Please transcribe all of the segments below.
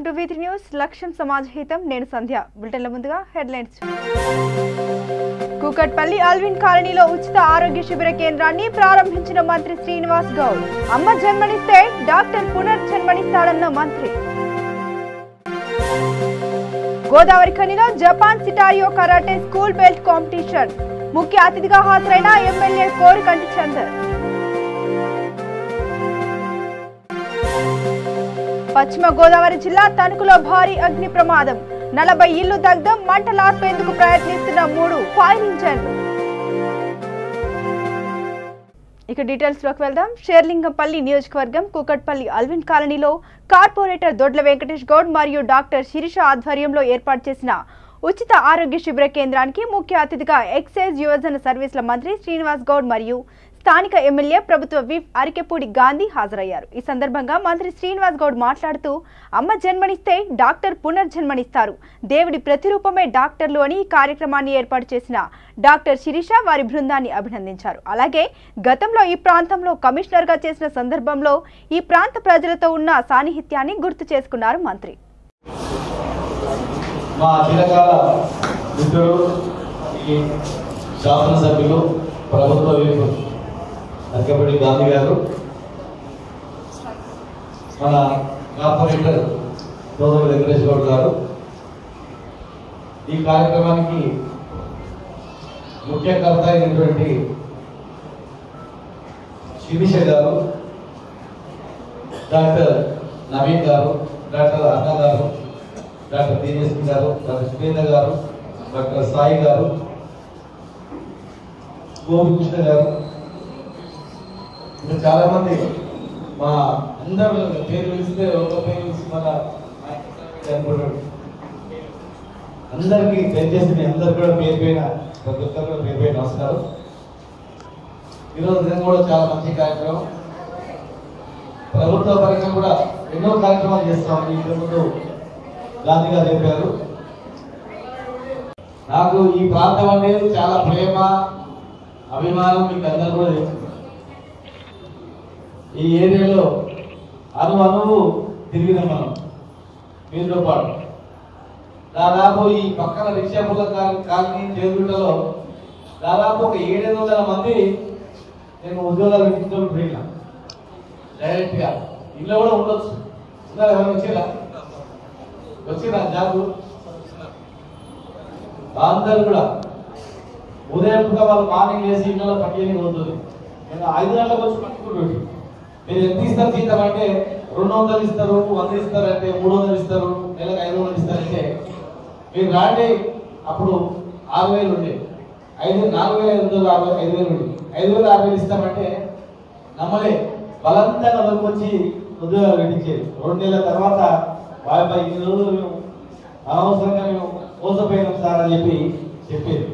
To V3 news లక్ష్యం సమాజ హితం నేను సంధ్య బులెటిన్ల ముందుగా హెడ్లైన్స్ కూకట్పల్లి అల్విన్ కాలనీలో ఉచిత ఆరోగ్య శిబిర కేంద్రాన్ని ప్రారంభించిన మంత్రి శ్రీనివాస్ గౌడ్ అమ్మ జన్మనిస్తే డాక్టర్ పునర్జన్మనిస్తాడన్న మంత్రి గోదావరి ఖనిలో జపాన్ సిటారియో కరాటే స్కూల్ బెల్ట్ కాంపిటీషన్ ముఖ్య అతిథిగా హాజరైన ఎమ్మెల్యే కోరికంటి చందర్ పశ్చిమ గోదావరి జిల్లా తణుకులో భారీ అగ్ని ప్రమాదం 40 ఇళ్లు దగ్ధం మంటలార్పేందుకు ప్రయత్నిస్తున్న 3 ఫైర్ ఇంజన్లు ఇక డీటెయిల్స్ లోకి వెళ్దాం షేర్లింగంపల్లి నియోజకవర్గం కూకట్పల్లి అల్విన్ కాలనీలో కార్పొరేటర్ దొడ్ల వెంకటేష్ గౌడ్ మరియు డాక్టర్ శిరీష ఆధ్వర్యంలో ఏర్పాటు చేసిన ఉచిత ఆరోగ్య శిబిర కేంద్రానికి ముఖ్య అతిథిగా ఎక్సైజ్ యువజన సర్వీసుల మంత్రి శ్రీనివాస్ గౌడ్ మరియు స్థానిక ఎమ్మెల్యే ప్రభుత్వ విప్ అరికెపూడి గాంధీ హాజరయ్యారు. ఈ సందర్భంగా మంత్రి శ్రీనివాస్ గౌడ్ మాట్లాడుతూ అమ్మ జన్మనిస్తే డాక్టర్ పునర్జన్మనిస్తారు, దేవుడి ప్రతిరూపమే డాక్టర్లు అని ఈ కార్యక్రమాన్ని ఏర్పాటు చేసిన డాక్టర్ శిరీష వారి బృందాన్ని అభినందించారు. అలాగే గతంలో ఈ ప్రాంతంలో కమిషనర్గా చేసిన సందర్భంలో ఈ ప్రాంత ప్రజలతో ఉన్న సాన్నిహిత్యాన్ని గుర్తు చేసుకున్నారు మంత్రి. మా చిరకాల మిత్రులు శాసనసభ్యులు ప్రభుత్వ విప్ అరికెపూడి గాంధీ గారు, మన కార్పొరేటర్ దొడ్ల వెంకటేష్ గౌడ్ గారు, ఈ కార్యక్రమానికి ముఖ్యకర్త అయినటువంటి శిరీష గారు, డాక్టర్ నవీన్ గారు, డాక్టర్ అన్న గారు, డాక్టర్ దినేష్ గారు, డాక్టర్ సురేంద్ర గారు, డాక్టర్ సాయి గారు, గోపికృష్ణ గారు, ఇంకా చాలా మంది మా అందరూ పేరు పిలిస్తే ఒక పేరు అనుకుంటాడు. అందరికీ దయచేసి మీ అందరు కూడా పేరు పైన ప్రతి ఒక్కరు కూడా పేరు పైన నమస్కారం. ఈరోజు దినం కూడా చాలా మంచి కార్యక్రమం. ప్రభుత్వ పరంగా కూడా ఎన్నో కార్యక్రమాలు చేస్తామని ఇంతకు ముందు గాంధీ గారు చెప్పారు. నాకు ఈ ప్రాంతం అనేది చాలా ప్రేమ అభిమానం మీకు అందరూ కూడా తెలుసు. ఈ ఏరియాలో అణువు తిరిగిన మనం మీతో పాటు దాదాపు ఈ పక్కన రిక్షాపుల కాలనీ చేరుగుంటలో దాదాపు ఒక 700 మంది నేను ఉద్యోగాలు పెట్టించుకొని పోయినా డైరెక్ట్గా ఇంట్లో కూడా ఉండొచ్చు. ఉన్నారు ఎవరైనా వచ్చిరా జాబు అందరు కూడా ఉదయం కూడా వాళ్ళు మార్నింగ్ చేసి ఇంట్లో పట్టుకొని ఉంటుంది. నేను 5 గంటలకు వచ్చి పట్టుకుంటుంది. మీరు ఎంత ఇస్తారు జీతం అంటే 200 ఇస్తారు, 100 ఇస్తారు అంటే 300 ఇస్తారు, నెలకు 500 ఇస్తారంటే మీరు రాండి. అప్పుడు 6,000 ఉండే 4,500 5,000 ఉండి 5,000 ఇస్తామంటే నమ్మలే. బలంతంగా వచ్చి ఉద్యోగాలు పెట్టించేది. 2 నెలల తర్వాత వాళ్ళపై ఇన్ని రోజులు మేము అనవసరంగా మేము మోసపోయినాం సార్ అని చెప్పేది.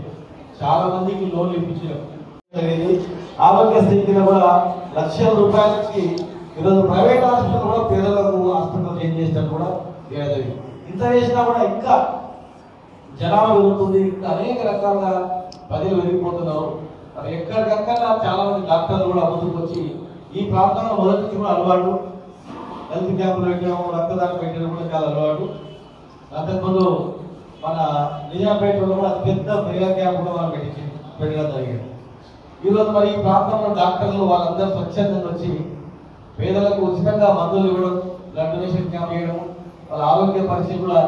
చాలా మందికి లోన్లు ఇప్పించాం. ఆరోగ్యశ్రీ కింద కూడా లక్షల రూపాయలకి ఈరోజు ప్రైవేట్ హాస్పిటల్ కూడా పేదలకు హాస్పిటల్ చేంజ్ చేసినా కూడా ఇంత చేసినా కూడా ఇంకా జనాభా పెరుగుతుంది. ఇంకా అనేక రకాలుగా ప్రజలు పెరిగిపోతున్నారు. మరి ఎక్కడికక్కడ చాలా మంది డాక్టర్లు కూడా ముందుకు వచ్చి ఈ ప్రాంతంలో మొదటి నుంచి కూడా అలవాటు హెల్త్ క్యాంపులు పెట్టడం, రక్తదానం పెట్టడం కూడా చాలా అలవాటు. అంతకుముందు మన నిజాంపేటలో కూడా పెద్ద మెగా క్యాంప్ కూడా మనం పెట్టడం జరిగింది. ఈరోజు మరి ఈ ప్రాంతంలో డాక్టర్లు వాళ్ళందరూ స్వచ్ఛందంగా వచ్చి పేదలకు ఉచితంగా మందులు ఇవ్వడం, బ్లడ్ డొనేషన్ క్యాంప్ చేయడం, వాళ్ళ ఆరోగ్య పరీక్షలు కూడా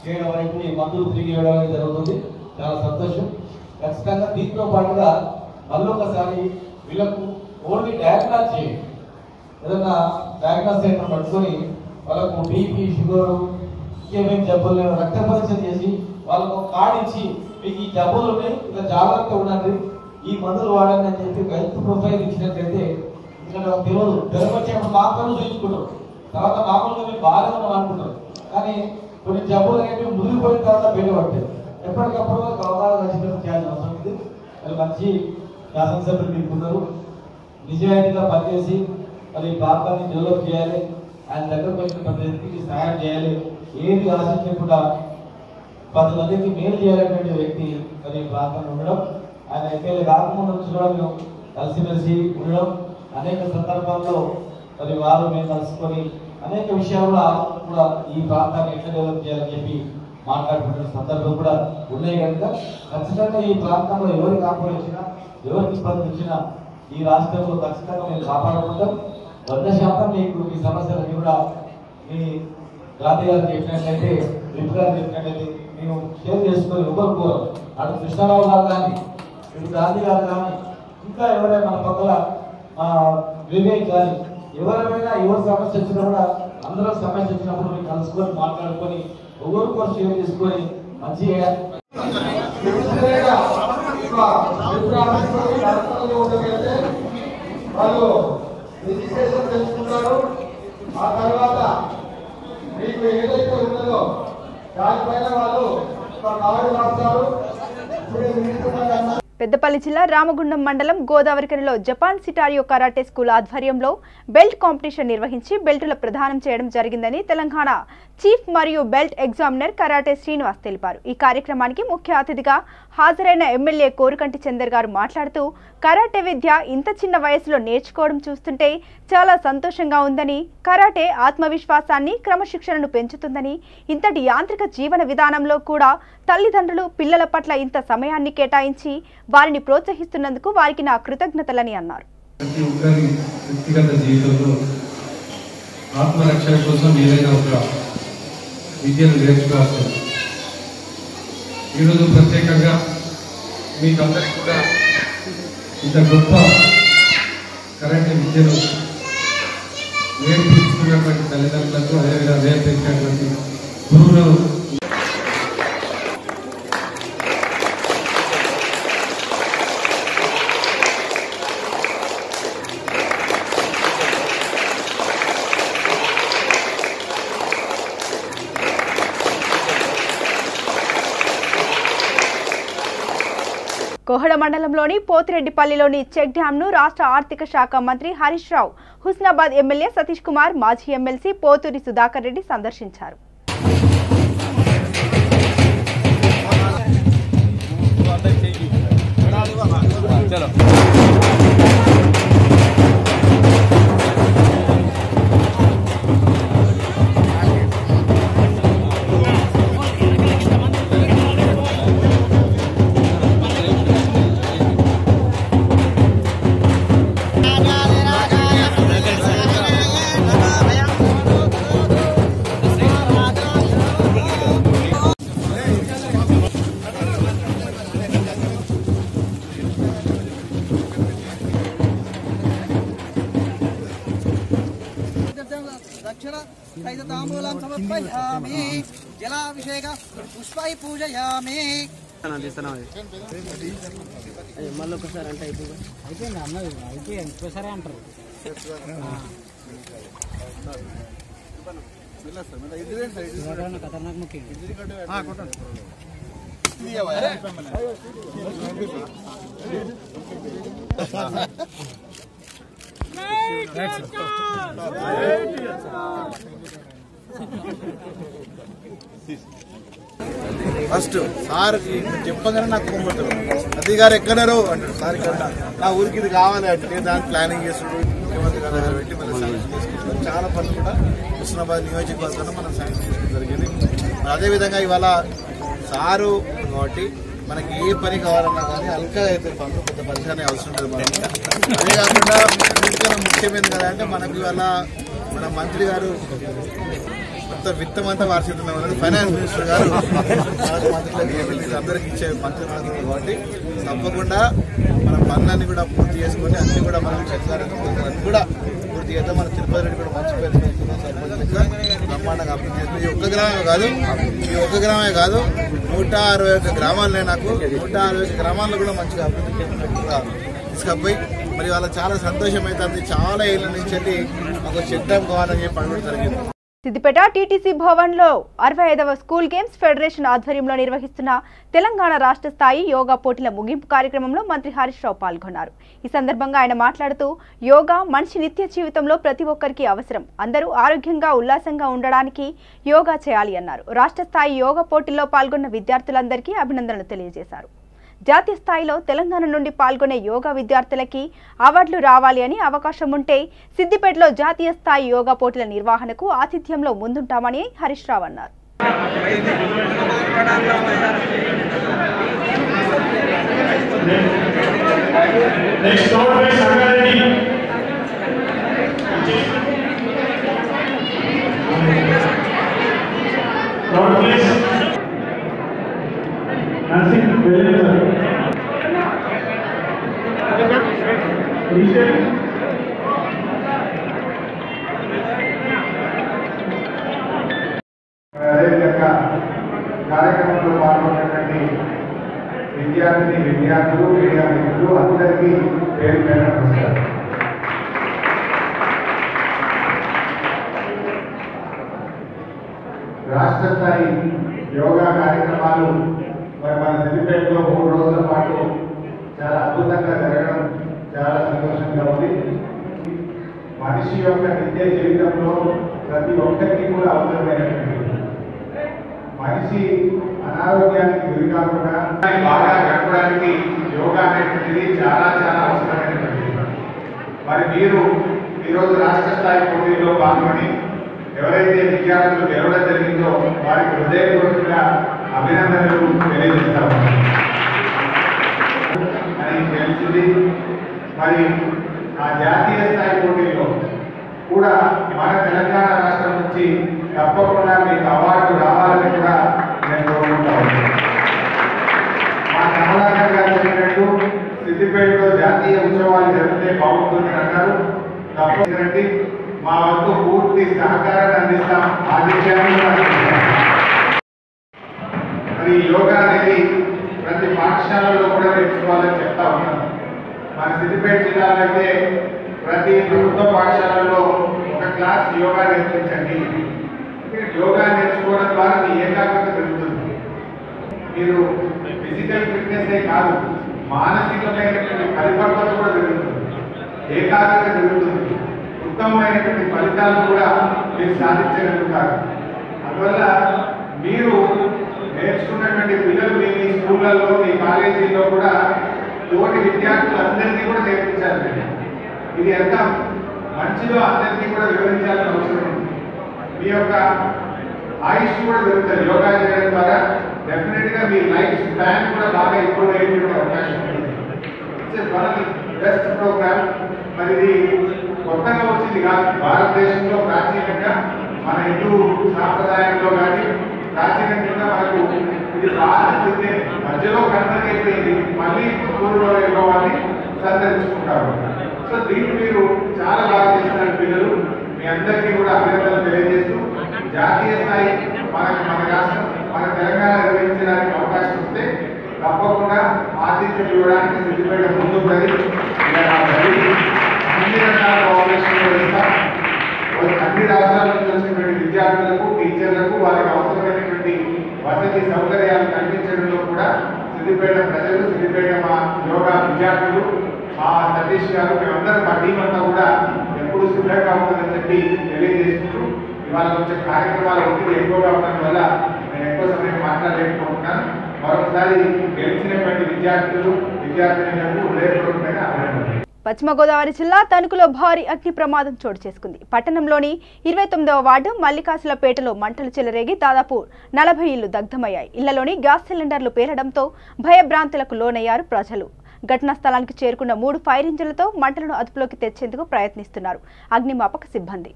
చేయడం అనేది మందులు తిరిగి ఇవ్వడం అనేది జరుగుతుంది. చాలా సంతోషం. ఖచ్చితంగా దీంతో పాటుగా మళ్ళొకసారి వీళ్ళకు ఓన్లీ డయాగ్నాస్ చేయండి. ఏదైనా డయాగ్నాస్ సెంటర్ పట్టుకొని వాళ్ళకు బీపీ, షుగర్, ఇంకేమేమి జబ్బులు రక్త పరీక్ష చేసి వాళ్ళకు కార్డు ఇచ్చి మీకు ఈ జబ్బులు ఉన్నాయి, ఇలా జాగ్రత్తగా ఉండండి, ఈ మందులు వాడండి అని చెప్పి హెల్త్ ప్రొఫైల్ ఇచ్చినట్లయితే ఇక్కడ తెలియదు. జ్వరం వచ్చేప్పుడు మాత్రమే చూపించుకుంటారు, తర్వాత మామూలుగా మీరు బాగా ఉన్నాం అనుకుంటారు. కానీ కొన్ని జబ్బులు అనేవి ముదిరిపోయిన తర్వాత బయటపడతాయి. ఎప్పటికప్పుడు అవగాహన ఖచ్చితంగా చేయాల్సిన అవసరం ఉంది. అది మంచి శాసనసభ్యులు మీకు ఉన్నారు, నిజాయితీగా పనిచేసి మరి ప్రాంతాన్ని డెవలప్ చేయాలి. ఆయన దగ్గరకు వచ్చిన ప్రతి వ్యక్తికి సహాయం చేయాలి. ఏది ఆశించకుండా 10 మందికి మేలు చేయాలనేటువంటి వ్యక్తి మరి ప్రాంతంలో ఉండడం, ఆయన ఎమ్మెల్యే కాకముందు నుంచి కూడా మేము కలిసిమెలిసి ఉండడం, అనేక సందర్భాల్లో మరి వారు మేము కలుసుకొని అనేక విషయాలు కూడా ఈ ప్రాంతాన్ని ఎట్లా డెవలప్ చేయాలని చెప్పి మాట్లాడుకుంటున్న సందర్భం కూడా ఉన్నాయి కనుక ఖచ్చితంగా ఈ ప్రాంతంలో ఎవరికి ఆపద వచ్చినా ఎవరికి ఇబ్బంది వచ్చినా ఈ రాష్ట్రంలో ఖచ్చితంగా మేము కాపాడుకుంటాం. 100% మీకు ఈ సమస్యలన్నీ కూడా మీ గాంధీ గారు చెప్పినట్లయితే విప్ గారు చెప్పినట్లయితే మేము షేర్ చేసుకొని ఎవరు కోరం అటు కృష్ణారావు గారు కానీ ఇటు గాంధీ గారు కానీ ఇంకా ఎవరైనా మన పక్కల వివేక్ కానీ ఎవరైనా ఎవరి సమస్య వచ్చినా కూడా అందరూ సమస్య వచ్చినప్పుడు మీరు కలుసుకొని మాట్లాడుకొని ఒకరికొకరు షేర్ చేసుకొని మంచిగా వాళ్ళు రిజిస్ట్రేషన్ చేసుకుంటారు. ఆ తర్వాత మీకు ఏదైతే ఉన్నదో దానిపైన వాళ్ళు ఒక కార్డు రాస్తారు. పెద్దపల్లి జిల్లా రామగుండం మండలం గోదావరికనిలో జపాన్ సిటారియో కరాటే స్కూల్ ఆధ్వర్యంలో బెల్ట్ కాంపిటీషన్ నిర్వహించి బెల్టుల ప్రదానం చేయడం జరిగిందని తెలంగాణ చీఫ్ మరియు బెల్ట్ ఎగ్జామినర్ కరాటే శ్రీనివాస్ తెలిపారు. ఈ కార్యక్రమానికి ముఖ్య అతిథిగా హాజరైన ఎమ్మెల్యే కోరుకంటి చందర్ గారు మాట్లాడుతూ కరాటే విద్య ఇంత చిన్న వయసులో నేర్చుకోవడం చూస్తుంటే చాలా సంతోషంగా ఉందని, కరాటే ఆత్మవిశ్వాసాన్ని క్రమశిక్షణను పెంచుతుందని, ఇంతటి యాంత్రిక జీవన విధానంలో కూడా తల్లిదండ్రులు పిల్లల పట్ల ఇంత సమయాన్ని కేటాయించి వారిని ప్రోత్సహిస్తున్నందుకు వారికి నా కృతజ్ఞతలని అన్నారు. ప్రతి ఒక్కరి వ్యక్తిగత జీవితంలో ఆత్మరక్షణ కోసం ఏదైనా ఒక విద్యను నేర్చుకోవచ్చు. ఈరోజు ప్రత్యేకంగా మీకందరికీ కూడా ఇంత గొప్ప కరాటే విద్యను నేర్పిస్తున్నటువంటి తల్లిదండ్రులకు అదేవిధంగా నేర్పించినటువంటి గురువులు కోహడ మండలంలోని పోతిరెడ్డిపల్లిలోని చెక్ డ్యాంను రాష్ట్ర ఆర్థిక శాఖ మంత్రి హరీష్ రావు, హుస్నాబాద్ ఎమ్మెల్యే సతీష్ కుమార్, మాజీ ఎమ్మెల్సీ పోతూరి సుధాకర్ రెడ్డి సందర్శించారు. జలాభిషేక పుష్పై పూజయామి. మళ్ళీ ఒకసారి అంటే అయిపోయింది అన్నది అయిపోయింది ఇంకోసారి అంటారు. ఖతర్నాక్ ముఖ్యం ఫస్ట్ సార్ చెప్పగానే నాకు కొమ్ముతారు, అది గారు ఎక్కడారో అంటారు. సార్ ఇక్కడ నా ఊరికి ఇది కావాలి అంటే దాన్ని ప్లానింగ్ చేస్తుంటారు. ముఖ్యమంత్రి గారి దగ్గర పెట్టి మనం శాంక్షన్ చేసుకుంటాం. చాలా పనులు కూడా హుస్నాబాద్ నియోజకవర్గంలో మనం శాంక్షన్ చేసుకోవడం జరిగింది. అదేవిధంగా ఇవాళ సారు కాబట్టి మనకి ఏ పని కావాలన్నా కానీ అల్కగా అయితే పనులు పెద్ద పరిచయాన్ని అవసరం లేదు మనకి. అదే కాకుండా ముఖ్యమైనది కదా అంటే మనకి ఇవాళ మన మంత్రి గారు మొత్తం విత్తమంతా వార్షికం ఫైనాన్స్ మినిస్టర్ గారు మంత్రులకు అందరికి ఇచ్చే మంత్రి కాబట్టి తప్పకుండా మన పనులన్నీ కూడా పూర్తి చేసుకొని అన్ని కూడా మనం అన్ని కూడా పూర్తి చేద్దాం. మన తిరుపతి రెడ్డి కూడా మంచి పేరు పెట్టుకున్నాం. సర్పంచ్ బ్రహ్మాండంగా అభివృద్ధి చేస్తుంది. ఈ ఒక్క గ్రామే కాదు 161 గ్రామాలనే నాకు 161 గ్రామాల్లో కూడా మంచిగా అభివృద్ధి చేసినట్టుగా తీసుకపోయి మరి వాళ్ళ చాలా సంతోషం అవుతుంది. చాలా ఏళ్ళ నుంచి వెళ్ళి మాకు చెక్ డ్యామ్ కావాలని చెప్పి అడగడం జరిగింది. సిద్దిపేట టీటీసీ భవన్లో 65వ స్కూల్ గేమ్స్ ఫెడరేషన్ ఆధ్వర్యంలో నిర్వహిస్తున్న తెలంగాణ రాష్ట్ర స్థాయి యోగా పోటీల ముగింపు కార్యక్రమంలో మంత్రి హరీష్ రావు పాల్గొన్నారు. ఈ సందర్భంగా ఆయన మాట్లాడుతూ యోగా మనిషి నిత్య జీవితంలో ప్రతి ఒక్కరికి అవసరం. అందరూ ఆరోగ్యంగా ఉల్లాసంగా ఉండడానికి యోగా చేయాలి అన్నారు. రాష్ట్ర స్థాయి యోగా పోటీల్లో పాల్గొన్న విద్యార్థులందరికీ అభినందనలు తెలియజేశారు. జాతీయ స్థాయిలో తెలంగాణ నుండి పాల్గొనే యోగా విద్యార్థులకి అవార్డులు రావాలి అని అవకాశం ఉంటే సిద్దిపేటలో జాతీయ స్థాయి యోగా పోటీల నిర్వహణకు ఆతిథ్యంలో ముందుంటామని హరీష్ రావు అన్నారు. కార్యక్రమంలో పాల్గొన్నటువంటి విద్యార్థులు మీడియా మిత్రులు అందరికీ పేరు పేరున నమస్కారం. రాష్ట్ర స్థాయి యోగా కార్యక్రమాలు మరి మన సిద్దిపేటలో 3 రోజుల పాటు చాలా అద్భుతంగా జరగడం చాలా సంతోషంగా ఉంది. మనిషి యొక్క నిత్య జీవితంలో ప్రతి ఒక్కరికి కూడా అవసరమైనటువంటి మనిషి అనారోగ్యానికి గురి కాకుండా బాగా గడపడానికి యోగా అనేటువంటిది చాలా చాలా అవసరమైనటువంటిది. మరి మీరు ఈరోజు రాష్ట్ర స్థాయి పోటీల్లో పాల్గొని ఎవరైతే విద్యార్థులు గెలవడం జరిగిందో వారికి హృదయపూర్వకంగా అభినందనలు తెలియజేస్తాము అని తెలిసింది. మరి ఆ జాతీయ స్థాయి పోటీల్లో కూడా మన తెలంగాణ రాష్ట్రం నుంచి తప్పకుండా మీకు అవార్డు రావాలని కూడా నేను కోరుకుంటాను. మా కమలాకర్ గారు చెప్పినట్టు సిద్దిపేటలో జాతీయ ఉత్సవాలు జరిగితే బాగుంటుంది అన్నారు. తప్పకుండా మా వద్ద పూర్తి సహకారాన్ని అందిస్తాం. ఆదిత్యాన్ని మరి యోగా అనేది ప్రతి పాఠశాలలో కూడా నేర్చుకోవాలని చెప్తా ఉన్నాను. మన సిద్దిపేట జిల్లాలో అయితే ప్రతి ప్రభుత్వ పాఠశాలలో ఒక క్లాస్ యోగా నేర్పించండి. యోగా నేర్చుకోవడం ద్వారా మీ ఏకాగ్రత పెరుగుతుంది. మీరు ఫిజికల్ ఫిట్నెస్ కాదు, మానసికమైనటువంటి పరిపక్వత కూడా పెరుగుతుంది, ఏకాగ్రత పెరుగుతుంది, ఉత్తమమైనటువంటి ఫలితాలను కూడా మీరు సాధించగలుగుతారు. అందువల్ల మీరు నేర్చుకున్నటువంటి పిల్లలు మీ స్కూళ్ళల్లో మీ కాలేజీల్లో కూడా తోటి విద్యార్థులందరినీ కూడా నేర్పించాలి. ఇది ఎంత మంచిదో అందరికీ కూడా వివరించాల్సిన అవసరం ఉంది. మీ యొక్క ఆయుష్ కూడా పెరుగుతుంది. యోగా చేయడం ద్వారా డెఫినెట్గా మీ లైఫ్ స్పాన్ కూడా బాగా ఇంప్రూవ్ అయ్యేటువంటి అవకాశం ఉంటుంది. It's one of the best program. మరి ఇది కొత్తగా వచ్చింది కాదు. భారతదేశంలో ప్రాచీనంగా మన హిందూ సాంప్రదాయంలో కానీ ప్రాచీనంగా మనకు ఇది బాగా మధ్యలో కనుమరుగైపోయింది. మళ్ళీ పూర్వ వైభవాన్ని సంతరించుకుంటారు. సో దీన్ని మీరు చాలా బాగా చేస్తున్నారు పిల్లలు. మీ అందరికీ కూడా అభినందనలు తెలియజేస్తూ జాతీయ స్థాయి మన రాష్ట్రం మన తెలంగాణ నిర్వహించడానికి అవకాశం వస్తే తప్పకుండా ఆతిథ్యం ఇవ్వడానికి సిద్దిపేట ముందున్నది. అన్ని రకాల కోఆపరేషన్ ఇస్తాం. అన్ని రాష్ట్రాల నుంచి వచ్చినటువంటి విద్యార్థులకు టీచర్లకు వారికి అవసరమైనటువంటి వసతి సౌకర్యాలు కల్పించడంలో కూడా సిద్దిపేట ప్రజలు, సిద్దిపేట మా యోగా విద్యార్థులు, మా సతీష్ గారు, మేమందరం మా టీం అంతా కూడా ఎప్పుడు సిద్ధంగా ఉంటుందని చెప్పి తెలియజేసుకుంటూ ఇవాళ కొంచెం కార్యక్రమాల ఒత్తిడి ఎక్కువగా ఉండడం వల్ల నేను ఎక్కువ సమయం మాట్లాడలేకపోతున్నాను. మరొకసారి గెలిచినటువంటి విద్యార్థులకు హృదయపూర్వకమైన అభినందనలు. పశ్చిమ గోదావరి జిల్లా తణుకులో భారీ అగ్ని ప్రమాదం చోటు చేసుకుంది. పట్టణంలోని 29వ వార్డు మల్లికాసులపేటలో మంటలు చెలరేగి దాదాపు 40 ఇళ్లు దగ్ధమయ్యాయి. ఇళ్లలోని గ్యాస్ సిలిండర్లు పేలడంతో భయభ్రాంతులకు లోనయ్యారు ప్రజలు. ఘటనా స్థలానికి చేరుకున్న 3 ఫైర్ ఇంజిన్లతో మంటలను అదుపులోకి తెచ్చేందుకు ప్రయత్నిస్తున్నారు అగ్నిమాపక సిబ్బంది.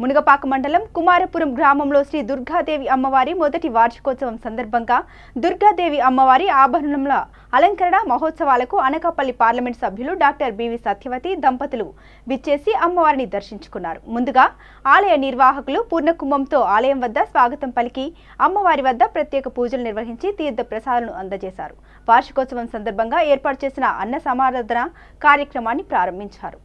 మునగపాక మండలం కుమారపురం గ్రామంలో శ్రీ దుర్గాదేవి అమ్మవారి మొదటి వార్షికోత్సవం సందర్భంగా దుర్గాదేవి అమ్మవారి ఆభరణముల అలంకరణ మహోత్సవాలకు అనకాపల్లి పార్లమెంట్ సభ్యులు డాక్టర్ బివి సత్యవతి దంపతులు విచ్చేసి అమ్మవారిని దర్శించుకున్నారు. ముందుగా ఆలయ నిర్వాహకులు పూర్ణకుంభంతో ఆలయం వద్ద స్వాగతం పలికి అమ్మవారి వద్ద ప్రత్యేక పూజలు నిర్వహించి తీర్థ ప్రసాదాలను అందజేశారు. వార్షికోత్సవం సందర్భంగా ఏర్పాటు చేసిన అన్న సమారాధన కార్యక్రమాన్ని ప్రారంభించారు.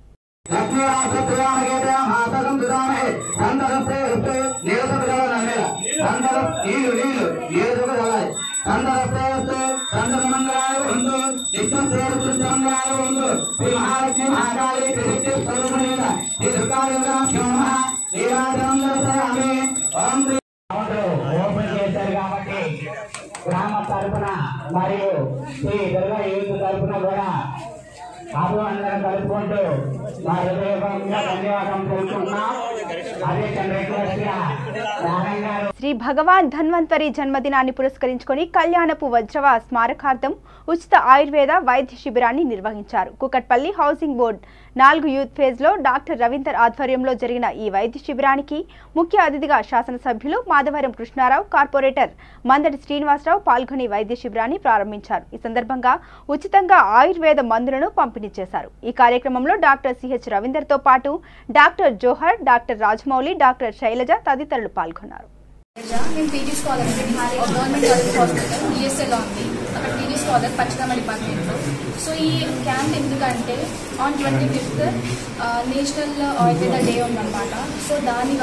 గ్రామ తరపున మరియు శ్రీ దుర్గా యూత్ తరపున కూడా అందరం కలుపుకుంటూ మా హృదయపూర్వకంగా ధన్యవాదం తెలుపుతున్నాం. అదే శ్రీ భగవాన్ ధన్వంతరి జన్మదినాన్ని పురస్కరించుకొని కళ్యాణపు వజ్రవ స్మారకార్థం ఉచిత ఆయుర్వేద వైద్య శిబిరాన్ని నిర్వహించారు. Kukatpally housing board 4 youth phase లో డాక్టర్ రవీందర్ ఆధ్వర్యంలో జరిగిన ఈ వైద్య శిబిరానికి ముఖ్య అతిథిగా శాసనసభ్యులు మాధవరం కృష్ణారావు, కార్పొరేటర్ మందడి శ్రీనివాసరావు పాల్గొని వైద్య శిబిరాన్ని ప్రారంభించారు. ఈ సందర్భంగా ఉచితంగా ఆయుర్వేద మందులను పంపిణీ చేశారు. ఈ కార్యక్రమంలో డాక్టర్ సిహెచ్ రవీందర్ తో పాటు doctor Johar, doctor Rajamouli, doctor Shailaja తదితరులు పాల్గొన్నారు. నేను PG scholar government college hospital ఈఎస్ఏలో ఉంది. అక్కడ పీజీ స్కాలర్ పచ్చదమ డిపార్ట్మెంట్లో. సో ఈ క్యాంప్ ఎందుకంటే on 25th national Ayurveda day ఉందన్నమాట. సో దాని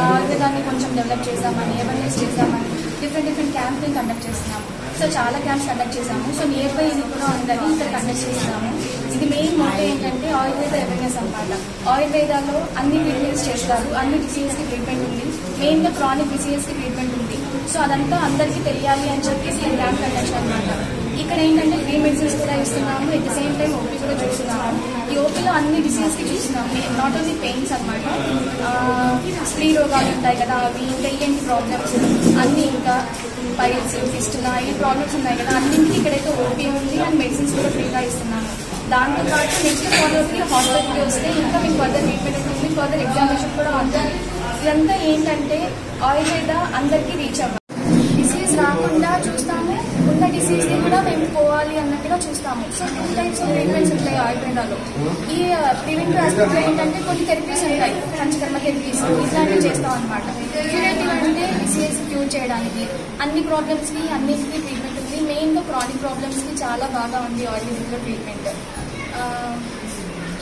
ఆయుర్వేదాన్ని కొంచెం డెవలప్ చేద్దామని, అవేర్నెస్ చేద్దామని డిఫరెంట్ క్యాంప్ని కండక్ట్ చేస్తున్నాము. సో చాలా క్యాంప్స్ కండక్ట్ చేసాము. సో నియర్ బై ఇది కూడా ఉందని ఇక్కడ కండక్ట్ చేస్తున్నాము. ఇది మెయిన్ మోటో ఏంటంటే ఆయుర్వేద అవేర్నెస్ అన్నమాట. ఆయుర్వేదాలో అన్ని ట్రీట్మెంట్స్ చేస్తారు, అన్ని డిసీజెస్కి ట్రీట్మెంట్ ఉంది, మెయిన్గా క్రానిక్ డిసీజెస్కి ట్రీట్మెంట్ ఉంది. సో అదంతా అందరికీ తెలియాలి అని చెప్పేసి ఈ క్యాంప్ కండక్ట్ అనమాట. ఇక్కడ ఏంటంటే ఫ్రీ మెడిసిన్స్ కూడా ఇస్తున్నాము, at the same time OP కూడా చూస్తున్నాము. ఈ ఓపీలో అన్ని డిసీజెస్కి చూస్తున్నాము, నాట్ ఓన్లీ పెయిన్స్ అనమాట. స్త్రీ రోగాలు ఉంటాయి కదా, అవి ఇంకా ఏంటి ప్రాబ్లమ్స్ అన్నీ, ఇంకా పైల్స్, ఫిస్టులా ఈ ప్రాబ్లమ్స్ ఉన్నాయి కదా, అన్నింటికి ఇక్కడైతే ఓపీ ఉంది అండ్ మెడిసిన్స్ కూడా ఫ్రీగా ఇస్తున్నాము. దాంతోపాటు నెక్స్ట్ ఫాలోవర్కి హాస్పిటల్కి వస్తే ఇంకా మీకు ఫర్దర్ ట్రీట్మెంట్ ఉంటుంది, ఫర్దర్ ఎగ్జామినేషన్ కూడా ఉంటుంది. ఇదంతా ఏంటంటే ఆయుర్వేద అందరికీ రీచ్ అవ్వాలి. డిసీజ్ రాకుండా చూస్తాము, ఉన్న డిసీజ్ని కూడా మేము పోవాలి అన్నట్టుగా చూస్తాము. సో 2 types ఆఫ్ ట్రీట్మెంట్స్ ఉంటాయి ఆయుర్వేదాలో. ఈ ప్రివెంటివ్ ఆస్పెక్ట్లో ఏంటంటే కొన్ని థెరపీస్ ఉంటాయి, పంచకర్మ థెరపీస్ ఇట్లాంటివి చేస్తాం అనమాట. క్యూరేటివ్ అంటే డిసీజ్ క్యూర్ చేయడానికి, అన్ని ప్రాబ్లమ్స్కి అన్నిటికీ ట్రీట్మెంట్ ఉంది. మెయిన్గా క్రానిక్ ప్రాబ్లమ్స్కి చాలా బాగా ఉంది ఆయుర్వేదిక్లో ట్రీట్మెంట్.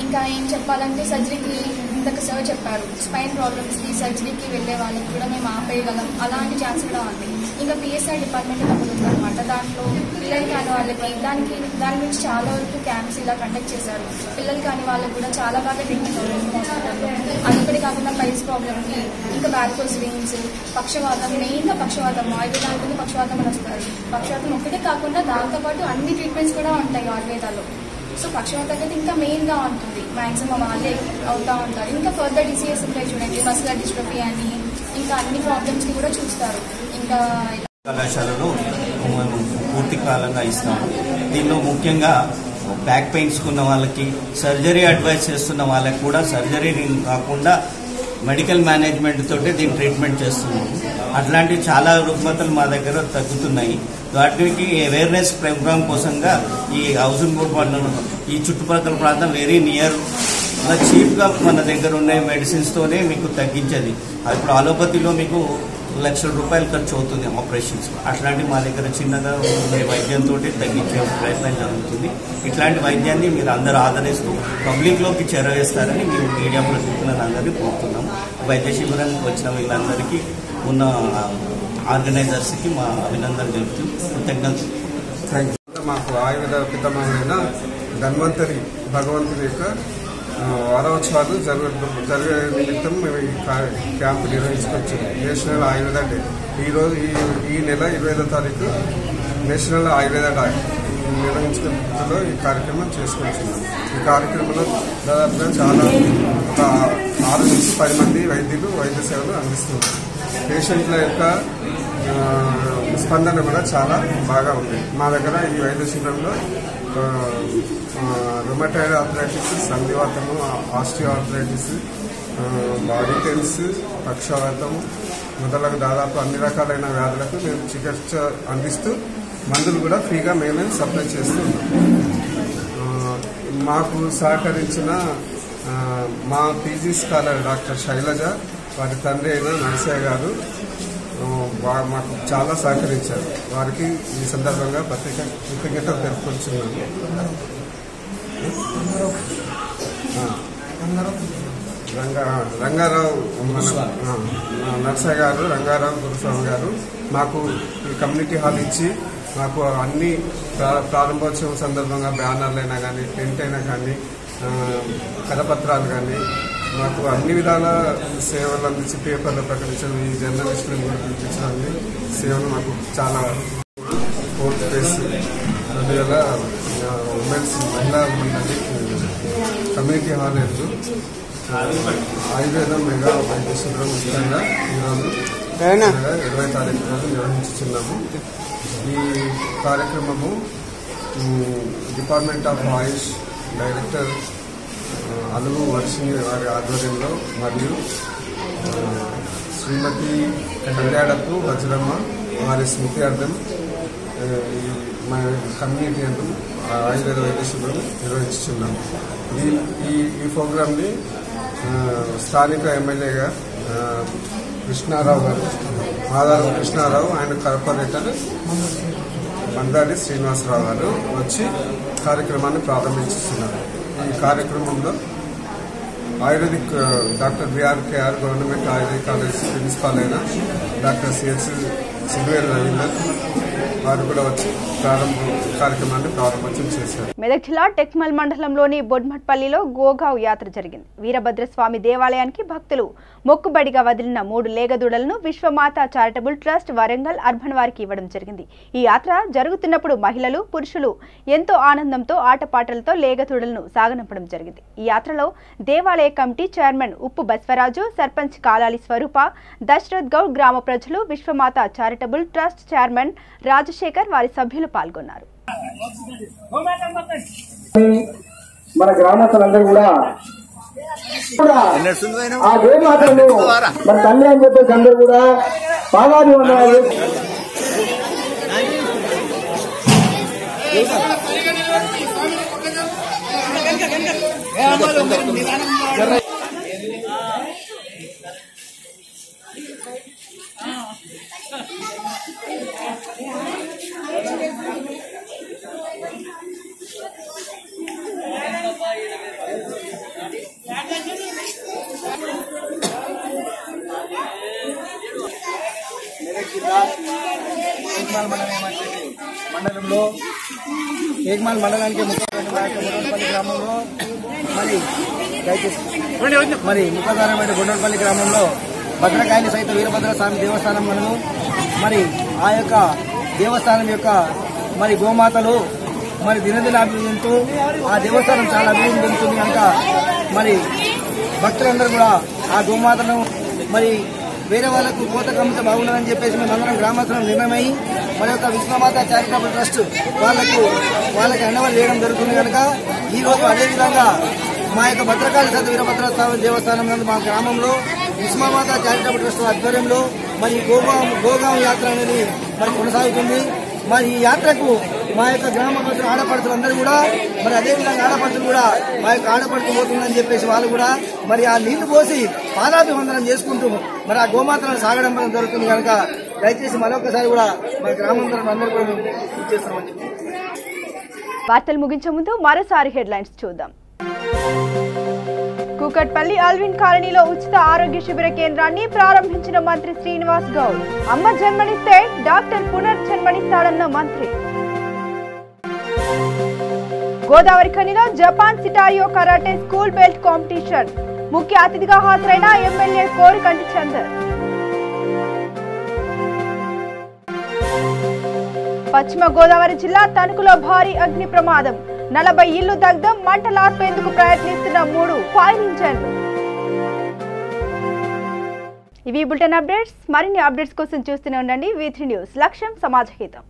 ఇంకా ఏం చెప్పాలంటే సర్జరీకి ఇంతకు సార్ చెప్పారు, స్పైన్ ప్రాబ్లమ్స్కి సర్జరీకి వెళ్ళే వాళ్ళకి కూడా మేము ఆపేయగలం, అలాంటి ఛాన్స్ కూడా ఉంది. ఇంకా పిఎస్ఐ డిపార్ట్మెంట్ ఒకటి ఉందన్నమాట. దాంట్లో పిల్లలు కాని వాళ్ళకి దాని గురించి చాలా వరకు క్యాంప్స్ ఇలా కండక్ట్ చేశారు. పిల్లలు కాని వాళ్ళకి కూడా చాలా బాగా ట్రీట్మెంట్ అవుతుంది హాస్పిటల్లో. అదొకటి కాకుండా పైల్స్ ప్రాబ్లమ్కి, ఇంకా వారికోస్ వెయిన్స్, పక్షవాతం, మెయిన్గా పక్షవాతం ఆయుర్వేదానికి పక్షవాతం అని వస్తారు. పక్షవాతం ఒకటే కాకుండా దాంతోపాటు అన్ని ట్రీట్మెంట్స్ కూడా ఉంటాయి ఆయుర్వేదాలో. సో పక్షవాతం అనేది ఇంకా మెయిన్గా ఉంటుంది, మ్యాక్సిమం వాళ్ళే అవుతూ ఉంటారు. ఇంకా ఫర్దర్ డిసీజెస్ ఉంటాయి చూడండి, మస్కులర్ డిస్ట్రోఫీ అని, ఇంకా అన్ని ప్రాబ్లమ్స్కి కూడా చూస్తారు. ఇంకా కళాశాలలో పూర్తి కాలంగా ఇస్తాము. దీనిలో ముఖ్యంగా బ్యాక్ పెయిన్స్ ఉన్న వాళ్ళకి, సర్జరీ అడ్వైస్ చేస్తున్న వాళ్ళకి కూడా సర్జరీ కాకుండా మెడికల్ మేనేజ్మెంట్ తోటి దీన్ని ట్రీట్మెంట్ చేస్తున్నాము. అట్లాంటివి చాలా రుగ్మతలు మా దగ్గర తగ్గుతున్నాయి. వాటికి అవేర్నెస్ ప్రోగ్రామ్ కోసంగా ఈ హౌసింగ్ బోర్డ్ వాళ్ళు ఈ చుట్టుపక్కల ప్రాంతం వెరీ నియర్ చీప్గా మన దగ్గర ఉన్న మెడిసిన్స్తోనే మీకు తగ్గించేది. ఇప్పుడు అలోపతిలో మీకు ₹1,00,000 ఖర్చు అవుతుంది ఆపరేషన్స్. అట్లాంటి మా దగ్గర చిన్నగా ఉండే వైద్యంతో తగ్గించే ప్రయత్నం జరుగుతుంది. ఇట్లాంటి వైద్యాన్ని మీరు అందరూ ఆదరిస్తూ పబ్లిక్లోకి చేరవేస్తారని మేము మీడియాలో చెప్తున్న అందరినీ కోరుతున్నాం. వైద్య శిబిరానికి వచ్చిన వీళ్ళందరికీ ఉన్న ఆర్గనైజర్స్కి మా అభినందనలు తెలుపుతూ కృతజ్ఞతలు. మాకు ఆయుర్వేద పితామహుడైన ధన్వంతరి భగవంతుని యొక్క వారోత్సవాలు జరిగే నిమిత్తం మేము ఈ క్యాంపు నిర్వహించుకొచ్చాము. నేషనల్ ఆయుర్వేద డే ఈరోజు ఈ నెల 25వ తారీఖు నేషనల్ ఆయుర్వేద డే నిర్వహించుకుంటూ ఈ కార్యక్రమం చేసుకొచ్చున్నాం. ఈ కార్యక్రమంలో దాదాపుగా చాలా ఒక 6 నుంచి 10 మంది వైద్యులు వైద్య సేవలు అందిస్తున్నారు. పేషెంట్ల యొక్క స్పందన కూడా చాలా బాగా ఉంది. మా దగ్గర ఈ వైద్య శిబిరంలో రుమటాయిడ్ ఆర్థరైటిస్, సంధివాతము, ఆస్టియో ఆర్థరైటిస్, బాడీ పెయిన్స్, పక్షవాతం మొదలగు దాదాపు అన్ని రకాలైన వ్యాధులకు మేము చికిత్స అందిస్తూ మందులు కూడా ఫ్రీగా మేమే సప్లై చేస్తున్నాం. మాకు సహకరించిన మా పీజీ స్కాలర్ డాక్టర్ శైలజ, వారి తండ్రి అయిన నరసయ్య గారు మాకు చాలా సహకరించారు. వారికి ఈ సందర్భంగా కృతజ్ఞతలు తెలుపుకుంటున్నాను. రంగారావు నరసయ్య గారు, రంగారావు గురుస్వామి గారు మాకు ఈ కమ్యూనిటీ హాల్ ఇచ్చి మాకు అన్ని ప్రారంభోత్సవం సందర్భంగా బ్యానర్లు అయినా కానీ, టెంట్ అయినా కానీ, కరపత్రాలు కానీ మాకు అన్ని విధాల సేవలు అందించి పేపర్లో ప్రకటించడం, ఈ జర్నలిస్టులను కూడా పిలిపించడానికి సేవలు మాకు చాలా కోర్టు ప్లేస్ 2000 ఉమెన్స్ మహిళా మండలి కమ్యూనిటీ హాల్ ఎదురు ఆయుర్వేదం మెగా వైద్య శిబిరం ఉచితంగా ఈరోజు 20 తారీఖు రోజు నిర్వహించుతున్నాము. ఈ కార్యక్రమము డిపార్ట్మెంట్ ఆఫ్ ఆయుష్ డైరెక్టర్ అలుగు వర్షిణి వారి ఆధ్వర్యంలో మరియు శ్రీమతి కళ్యాణపు వజ్రమ్మ వారి స్మృత్యార్థం మా కమ్యూనిటీ అందు ఆయుర్వేద వైద్య శిబిరం నిర్వహించుతున్నాము. ఈ ప్రోగ్రాంని స్థానిక ఎమ్మెల్యేగా కృష్ణారావు గారు, మాదారం కృష్ణారావు, ఆయన కార్పొరేటర్ మందాడి శ్రీనివాసరావు గారు వచ్చి కార్యక్రమాన్ని ప్రారంభిస్తున్నారు. ఈ కార్యక్రమంలో ayurvedic doctor BRKR government ayurvedic college principal అయిన డాక్టర్ సిహెచ్ సిద్వేల్ రవీందర్ వారు కూడా వచ్చి కార్యక్రమాన్ని ప్రారంభోత్సవం చేశారు. మెదక్ జిల్లా టెక్మల్ మండలంలోని బొడ్మట్పల్లిలో గోగావ్ యాత్ర జరిగింది. వీరభద్రస్వామి దేవాలయానికి భక్తులు మొక్కుబడిగా వదిలిన 3 లేగదూడలను విశ్వమాత చారిటబుల్ ట్రస్ట్ వరంగల్ అర్బన్ వారికి ఇవ్వడం జరిగింది. ఈ యాత్ర జరుగుతున్నప్పుడు మహిళలు, పురుషులు ఎంతో ఆనందంతో ఆటపాటలతో లేగదూడలను సాగనంపడం జరిగింది. ఈ యాత్రలో దేవాలయ కమిటీ చైర్మన్ ఉప్పు బస్వరాజు, సర్పంచ్ కాలాలి స్వరూప, దశరథ్ గౌడ్, గ్రామ ప్రజలు, విశ్వమాత చారిటబుల్ ట్రస్ట్ చైర్మన్ రాజశేఖర్, వారి సభ్యులు పాల్గొన్నారు. మన గ్రామస్తులందరూ కూడా ఆ దేవమాతను మన తల్లి అని చెప్పేసి అందరూ కూడా పాదాది వందనాలు. మండలంలో ఏకమాల్ మండలానికి ముప్పై గ్రామంలో మరి ముఖదారమైన గుండపల్లి గ్రామంలో భద్రకాయని సైత వీరభద్ర స్వామి దేవస్థానం మనము మరి ఆ యొక్క దేవస్థానం యొక్క మరి గోమాతలు మరి దినదిన అభివృద్ధి చెందుతూ ఆ దేవస్థానం చాలా అభివృద్ధి చెందుతుంది కనుక మరి భక్తులందరూ కూడా ఆ గోమాతను మరి వేరే వాళ్ళకు కోత కమ్మితే బాగుండదని చెప్పేసి మేమందరం గ్రామస్తులను నిర్ణయమై మరి యొక్క విశ్వమాత చారిటబుల్ ట్రస్ట్ వాళ్ళకి అండవలు చేయడం జరుగుతుంది కనుక ఈ రోజు అదేవిధంగా మా యొక్క భద్రకాళి సత వీరభద్ర స్వామి దేవస్థానం నందు మా గ్రామంలో విశ్వమాత చారిటబుల్ ట్రస్ట్ ఆధ్వర్యంలో మరి గోగాం యాత్ర అనేది మరి కొనసాగుతుంది. మరి ఈ యాత్రకు మా యొక్క గ్రామ ప్రజలు ఆడపడుతులందరూ కూడా మరి అదేవిధంగా ఆడపడుతులు కూడా మా యొక్క ఆడపడుతు పోతుందని చెప్పేసి వాళ్ళు కూడా మరి ఆ నీళ్లు పోసి పాదాభివందనం చేసుకుంటూ మరి ఆ గోమాతలను సాగడం జరుగుతుంది కనుక దయచేసి మరొకసారి కూడా మా గ్రామంలో అందరూ కూడా మేము చేస్తామని చెప్పి. వార్తలు ముగించే ముందు మరోసారి హెడ్లైన్స్ చూద్దాం. కూకట్పల్లి అల్విన్ కాలనీలో ఉచిత ఆరోగ్య శిబిర కేంద్రాన్ని ప్రారంభించిన మంత్రి శ్రీనివాస్ గౌడ్. అమ్మ జన్మనిస్తే డాక్టర్ పునర్జన్మనిస్తాడన్న మంత్రి. గోదావరి ఖనిలో జపాన్ సిటారియో కరాటే స్కూల్ బెల్ట్ కాంపిటీషన్. ముఖ్య అతిథిగా హాజరైన ఎమ్మెల్యే కోరికంటి చందర్. పశ్చిమ గోదావరి జిల్లా తణుకులో భారీ అగ్ని ప్రమాదం. 40 ఇళ్లు దగ్ధం. మంటలార్పేందుకు ప్రయత్నిస్తున్న 3 ఫైర్ ఇంజన్లు. ఇవి బులెటిన్ అప్డేట్స్. మరిన్ని అప్డేట్స్ కోసం చూస్తూనే ఉండండి V3 న్యూస్. లక్ష్యం సమాజహితం.